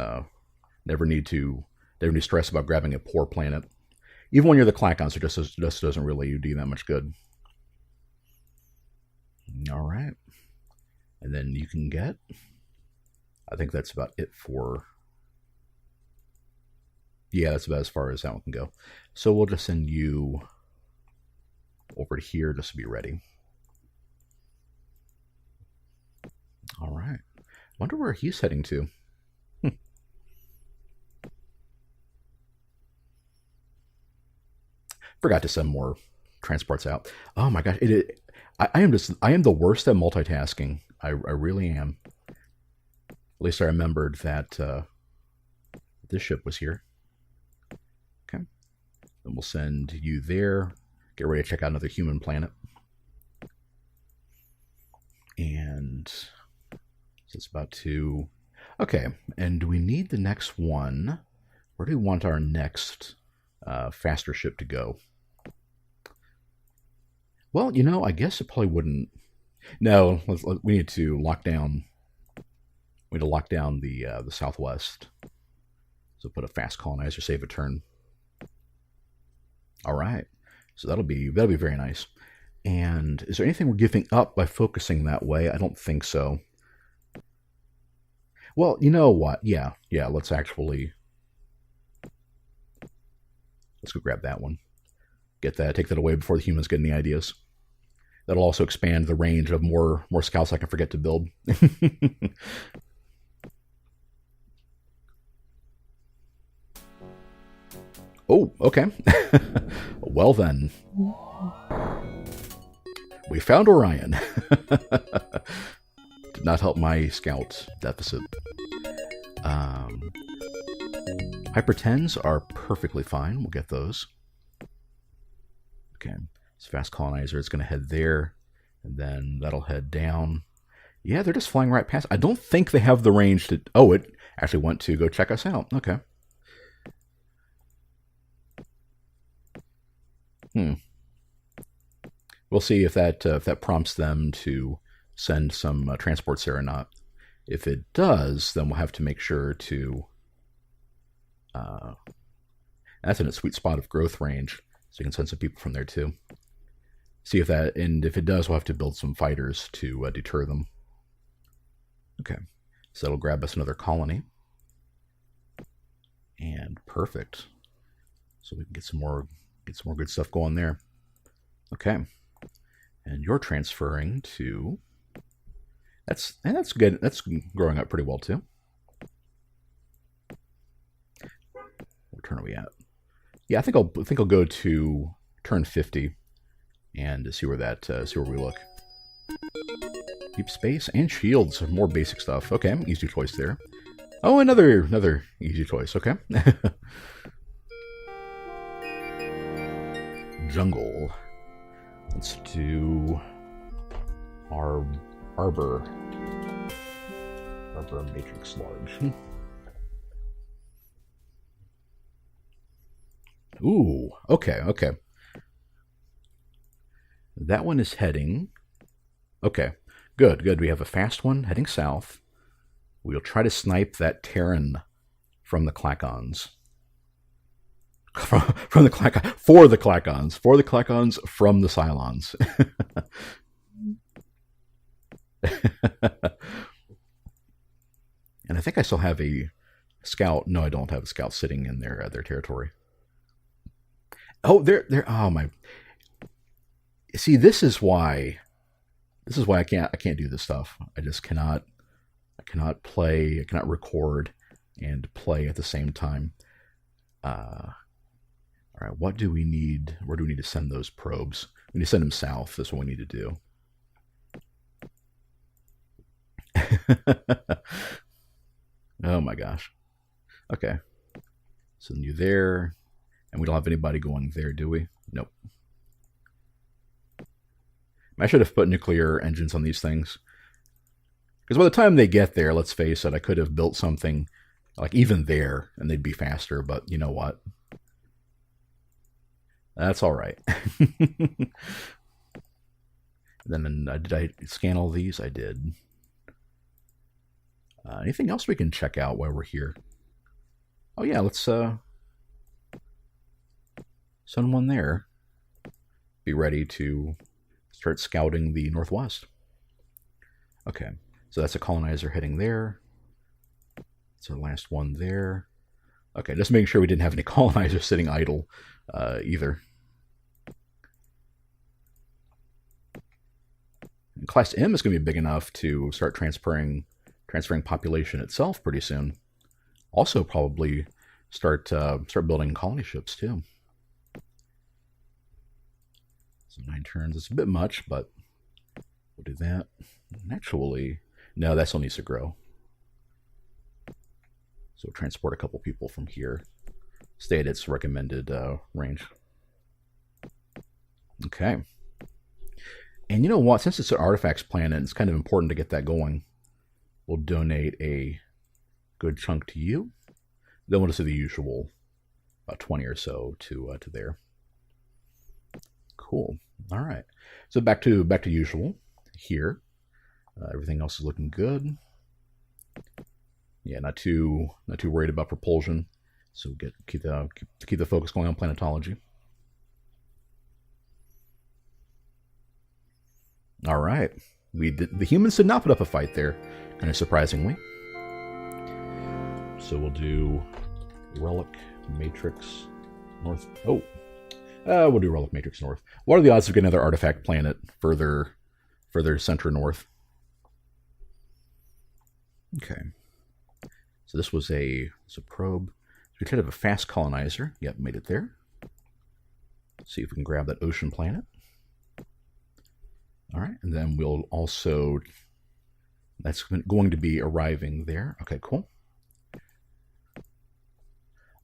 never need to stress about grabbing a poor planet. Even when you're the Klackons, it just doesn't really do that much good. All right. And then you can get, I think that's about it for, yeah, that's about as far as that one can go. So we'll just send you over to here just to be ready. All right. Wonder where he's heading to. Forgot to send more transports out. Oh my gosh, I am the worst at multitasking. I really am. At least I remembered that this ship was here. Okay. Then we'll send you there. Get ready to check out another human planet. And it's about to. Okay, and we need the next one. Where do we want our next faster ship to go? Well, I guess it probably wouldn't. No, we need to lock down. We need to lock down the southwest. So put a fast colonizer, save a turn. All right, so that'll be very nice. And is there anything we're giving up by focusing that way? I don't think so. Well, you know what? Yeah. Let's go grab that one. Get that. Take that away before the humans get any ideas. That'll also expand the range of more scouts I can forget to build. Oh, okay. Well then. We found Orion. Did not help my scout deficit. Hyper 10s are perfectly fine. We'll get those. Okay. It's fast colonizer. It's going to head there. And then that'll head down. Yeah, they're just flying right past. I don't think they have the range to... Oh, it actually went to go check us out. Okay. We'll see if that prompts them to send some transports there or not. If it does, then we'll have to make sure to... that's in a sweet spot of growth range, so you can send some people from there too. See if that... And if it does, we'll have to build some fighters to deter them. Okay. So that'll grab us another colony. And perfect. So we can get some more good stuff going there. Okay. And you're transferring to... That's good. That's growing up pretty well too. What turn are we at? Yeah, I think I'll go to turn 50 and see where we look. Deep space and shields, more basic stuff. Okay, easy choice there. Oh, another easy choice. Okay. jungle. Let's do our Arbor Matrix Large. Ooh, okay. That one is heading... Okay, good. We have a fast one heading south. We'll try to snipe that Terran from the Klackons. From the Klackons. For the Klackons from the Cylons. And I think I still have a scout. No, I don't have a scout sitting in their territory. Oh, oh my. See, this is why I can't do this stuff. I just cannot play, I cannot record and play at the same time. All right, what do we need? Where do we need to send those probes? We need to send them south. That's what we need to do. Oh my gosh. Okay. Send you there. And we don't have anybody going there, do we? Nope. I should have put nuclear engines on these things. Because by the time they get there, let's face it, I could have built something like even there and they'd be faster, but you know what? That's all right. Then did I scan all these? I did. Anything else we can check out while we're here? Oh yeah, let's send one there. Be ready to start scouting the northwest. Okay, so that's a colonizer heading there. It's our last one there. Okay, just making sure we didn't have any colonizers sitting idle either. And Class M is going to be big enough to start transferring population itself pretty soon. Also, probably start building colony ships too. So 9 turns. It's a bit much, but we'll do that. And actually, no, that still needs to grow. So transport a couple people from here. Stay at its recommended range. Okay. And you know what? Since it's an artifacts planet, it's kind of important to get that going. We'll donate a good chunk to you. Then we'll just do the usual, about 20 or so to there. Cool. All right. So back to usual here. Everything else is looking good. Yeah, not too worried about propulsion. So keep the focus going on planetology. All right. The humans did not put up a fight there, kind of surprisingly. So we'll do Relic Matrix North. Oh, we'll do Relic Matrix North. What are the odds of getting another artifact planet further center north? Okay. So this was a probe. So we could have a fast colonizer. Yep, made it there. Let's see if we can grab that ocean planet. All right, and then we'll also, that's going to be arriving there. Okay, cool.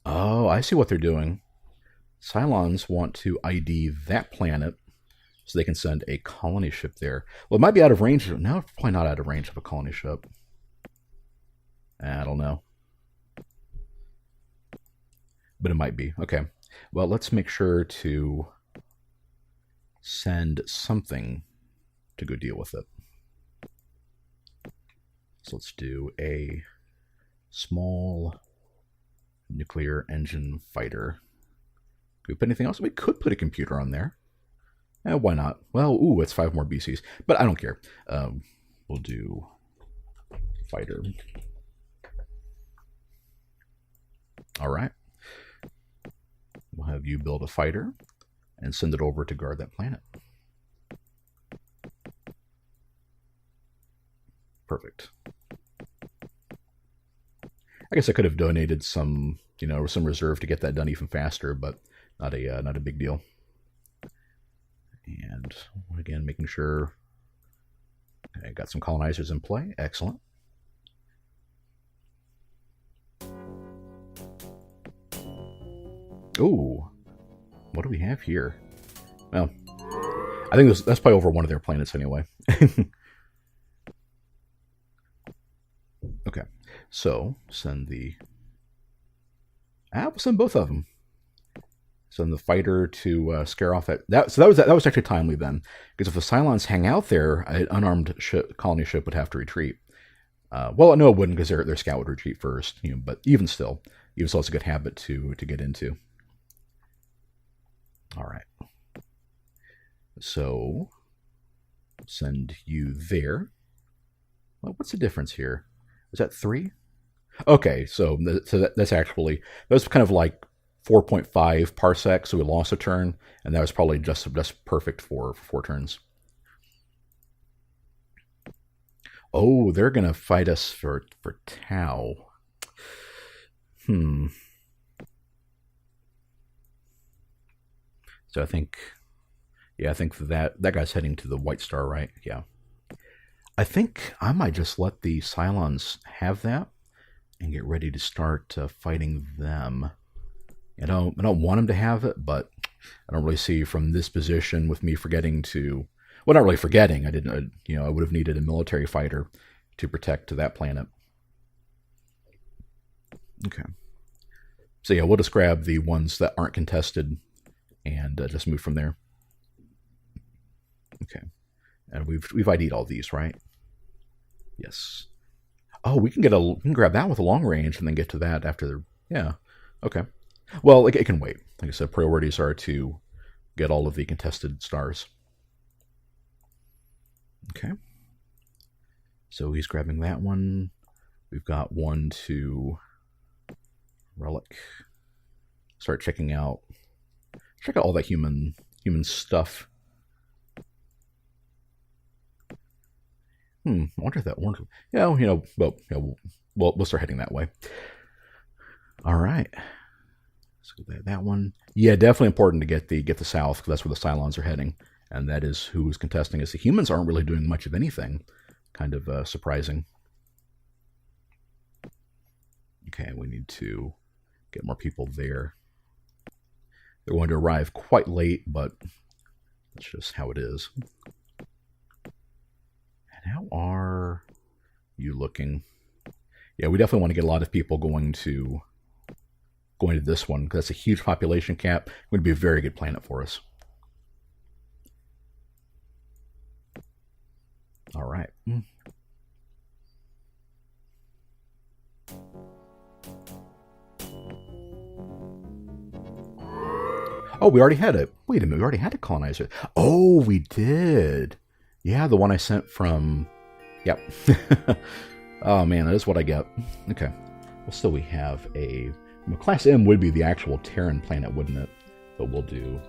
Oh, I see what they're doing. Cylons want to ID that planet so they can send a colony ship there. Well, it might be out of range. No, probably not out of range of a colony ship. I don't know. But it might be. Okay. Well, let's make sure to send something to go deal with it. So let's do a small nuclear engine fighter. Could we put anything else? We could put a computer on there. Why not? Well, ooh, it's 5 more BCs. But I don't care. We'll do fighter. All right. We'll have you build a fighter and send it over to guard that planet. Perfect. I guess I could have donated some, some reserve to get that done even faster, but not a big deal. And again, making sure I got some colonizers in play. Excellent. Ooh, what do we have here? Well, I think that's probably over one of their planets anyway. Okay, so send the... we'll send both of them. Send the fighter to scare off that. So that was actually timely then, because if the Cylons hang out there, an unarmed colony ship would have to retreat. Well, no, it wouldn't, because their scout would retreat first. But even still, it's a good habit to get into. All right. So send you there. Well, what's the difference here? Is that 3? Okay, so that's actually, that was kind of like 4.5 parsecs, so we lost a turn, and that was probably just perfect for 4 turns. Oh, they're going to fight us for Tau. So I think that guy's heading to the White Star, right? Yeah. I think I might just let the Cylons have that and get ready to start fighting them. I don't want them to have it, but I don't really see from this position with me forgetting to... Well, not really forgetting. I didn't, I would have needed a military fighter to protect that planet. Okay. So yeah, we'll just grab the ones that aren't contested and just move from there. Okay. And we've ID'd all these, right? Yes. Oh, we can grab that with a long range and then get to that after yeah. Okay. Well, it can wait. Like I said, priorities are to get all of the contested stars. Okay. So he's grabbing that one. We've got 1 to relic. Start checking out. Check out all that human stuff. I wonder if that one... Yeah, we'll start heading that way. All right. So that one... Yeah, definitely important to get the south, because that's where the Cylons are heading. And that is who's contesting us. The humans aren't really doing much of anything. Kind of surprising. Okay, we need to get more people there. They're going to arrive quite late, but that's just how it is. How are you looking? Yeah, we definitely want to get a lot of people going to this one, because that's a huge population cap. It would be a very good planet for us. All right. Oh, we already had it. Wait a minute, we already had a colonizer. Oh, we did. Yeah, the one I sent from... Yep. Oh, man, that is what I get. Okay. Well, still we have a... Well, Class M would be the actual Terran planet, wouldn't it? But we'll do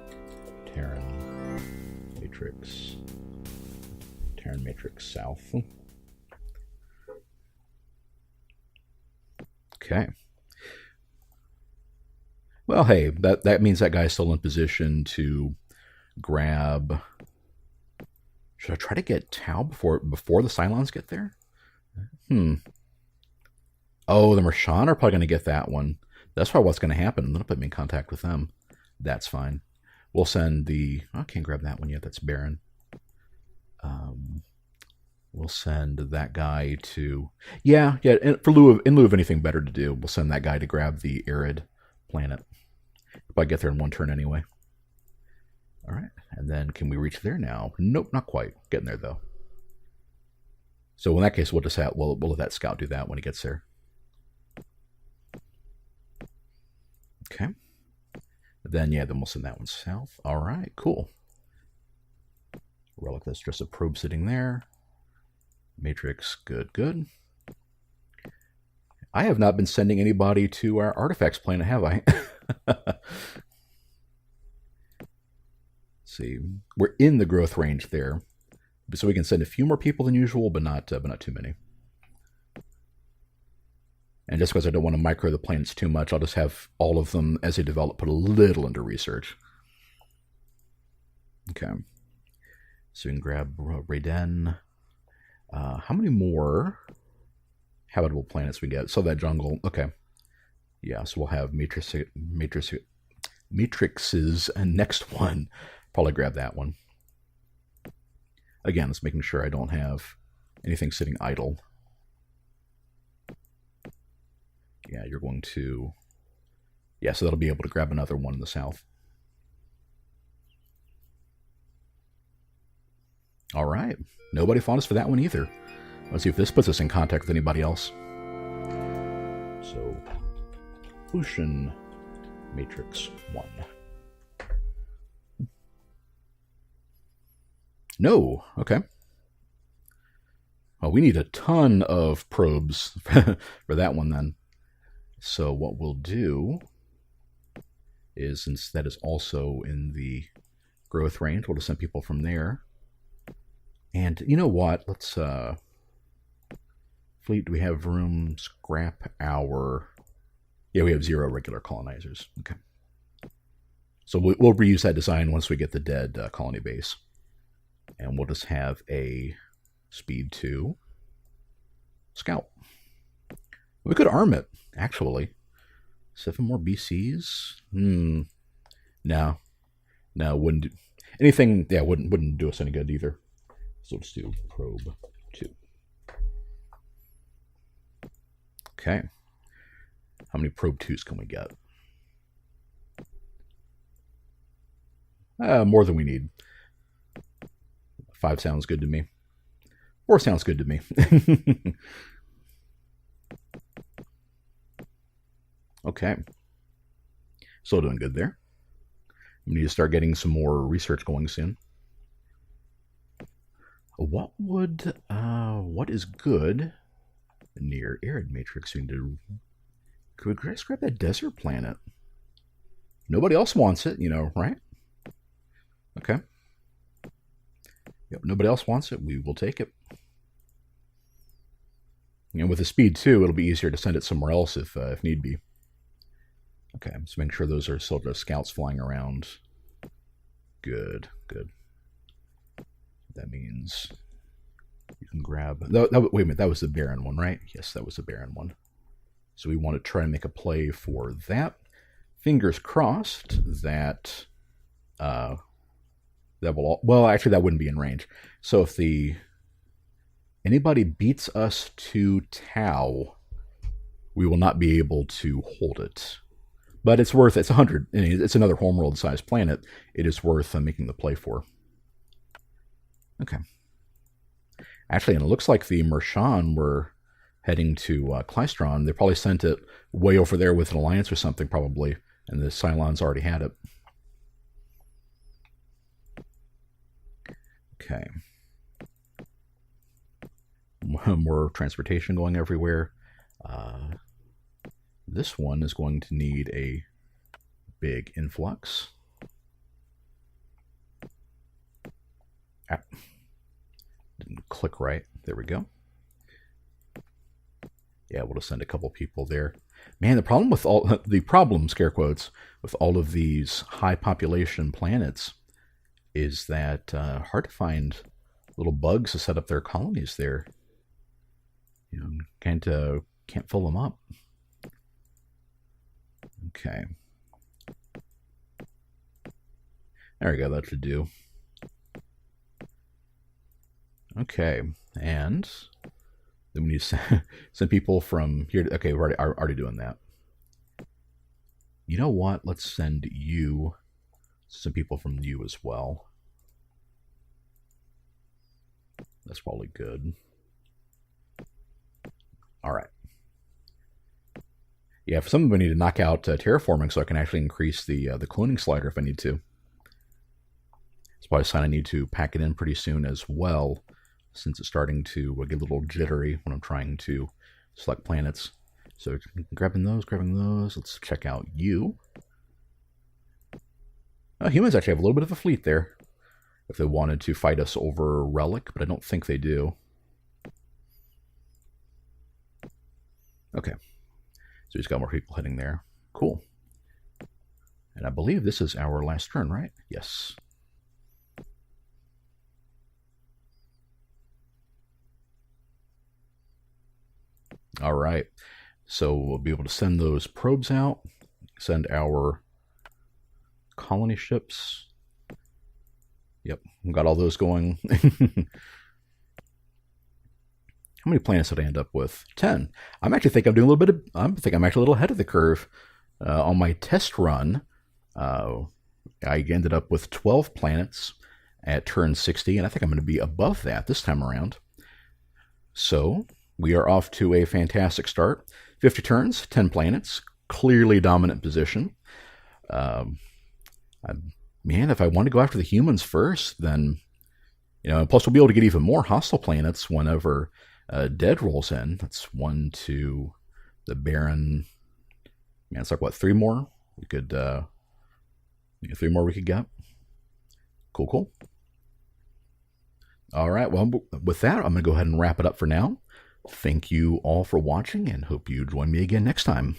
Terran Matrix. Terran Matrix South. Okay. Well, hey, that means that guy's still in position to grab... Should I try to get Tau before the Cylons get there? Oh, the Mershan are probably going to get that one. That's probably what's going to happen. They'll put me in contact with them. That's fine. We'll send the... Oh, I can't grab that one yet. That's barren. We'll send that guy to... Yeah. In lieu of anything better to do, we'll send that guy to grab the arid planet. But I get there in 1 turn anyway. All right. And then can we reach there now? Nope, not quite. Getting there, though. So in that case, we'll let that scout do that when he gets there. Okay. Then we'll send that one south. All right, cool. Relic, that's just a probe sitting there. Matrix, good. I have not been sending anybody to our artifacts planet, have I? See, we're in the growth range there, so we can send a few more people than usual, but not too many. And just because I don't want to micro the planets too much, I'll just have all of them as they develop put a little into research. Okay, so we can grab Raiden. How many more habitable planets we get? So that jungle. Okay, yeah. So we'll have Matrix's next one. Probably grab that one. Again, it's making sure I don't have anything sitting idle. Yeah, you're going to... Yeah, so that'll be able to grab another one in the south. All right. Nobody fought us for that one either. Let's see if this puts us in contact with anybody else. So, Ocean Matrix 1. No. Okay. Well, we need a ton of probes for that one then. So what we'll do is, since that is also in the growth range, we'll just send people from there. And you know what? Let's fleet, do we have room? Scrap our... Yeah, we have 0 regular colonizers. Okay. So we'll reuse that design once we get the dead colony base. And we'll just have a speed 2 scout. We could arm it, actually. 7 more BCs? No, wouldn't do anything. Yeah, wouldn't do us any good either. So let's do probe 2. Okay. How many probe 2s can we get? More than we need. 5 sounds good to me. 4 sounds good to me. Okay. Still doing good there. We need to start getting some more research going soon. What is good near arid matrix? Could we grab that desert planet? Nobody else wants it, right? Okay. Yep, nobody else wants it. We will take it. And with the speed 2, it'll be easier to send it somewhere else if need be. Okay, so make sure those are still just scouts flying around. Good. That means you can grab... wait a minute, that was the barren one, right? Yes, that was the barren one. So we want to try and make a play for that. Fingers crossed that... that will... Well, actually, that wouldn't be in range. So if anybody beats us to Tau, we will not be able to hold it. But it's worth... It's 100. It's another homeworld-sized planet. It is worth making the play for. Okay. Actually, and it looks like the Mershan were heading to Klystron. They probably sent it way over there with an alliance or something, probably. And the Cylons already had it. Okay. More transportation going everywhere. This one is going to need a big influx. Didn't click right. There we go. Yeah, we'll just send a couple people there. Man, the problem with scare quotes, with all of these high population planets is that hard to find little bugs to set up their colonies there. Can't fill them up. Okay. There we go, that should do. Okay, and then we need to send people from here. Okay, we're already doing that. You know what? Let's send some people from you as well. That's probably good. All right. Yeah, for some of them, I need to knock out terraforming so I can actually increase the cloning slider if I need to. It's probably a sign I need to pack it in pretty soon as well, since it's starting to get a little jittery when I'm trying to select planets. So grabbing those. Let's check out you. Humans actually have a little bit of a fleet there, if they wanted to fight us over Relic, but I don't think they do. Okay. So he's got more people heading there. Cool. And I believe this is our last turn, right? Yes. All right. So we'll be able to send those probes out, send our colony ships. Yep, got all those going. How many planets did I end up with? 10. I'm actually think I'm doing a little bit of, I think I'm actually a little ahead of the curve. On my test run, I ended up with 12 planets at turn 60, and I think I'm going to be above that this time around. So we are off to a fantastic start. 50 turns, 10 planets, clearly dominant position. Man, if I want to go after the humans first, then, plus we'll be able to get even more hostile planets whenever Dead rolls in. That's 1, 2, the Baron. Man, it's like, what, 3 more? We could, 3 more we could get. Cool, cool. All right, well, with that, I'm going to go ahead and wrap it up for now. Thank you all for watching, and hope you join me again next time.